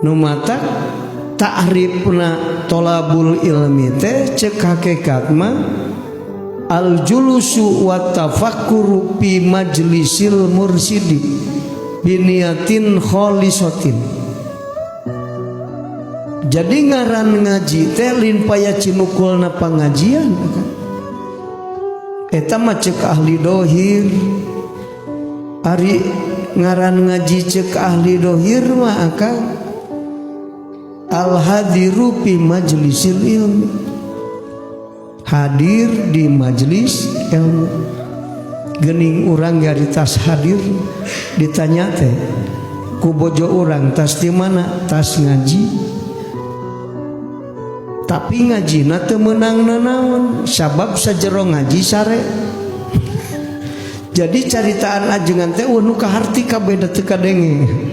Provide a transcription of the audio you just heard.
nu mata ta'rifna tolabul ilmi teh cek hakikat mah al julusu wa tafakkuru fi majlisil mursidi biniyatin kholisatin. Jadi ngaran ngaji teh lin paya cinukulna pangajian eta mah cek ahli dohir. Ari ngaran ngaji cek ahli dohir mah akang al hadiru fi majlisil ilmi, hadir di majlis ilmu. Geuning urang garitas hadir ditanya teh ku bojo urang tas di mana, tas ngaji. Tapi ngajina teu meunang nanaon sabab sajero ngaji sare. Jadi caritaan ajengan teh nu kaharti kabeh teu kadenge.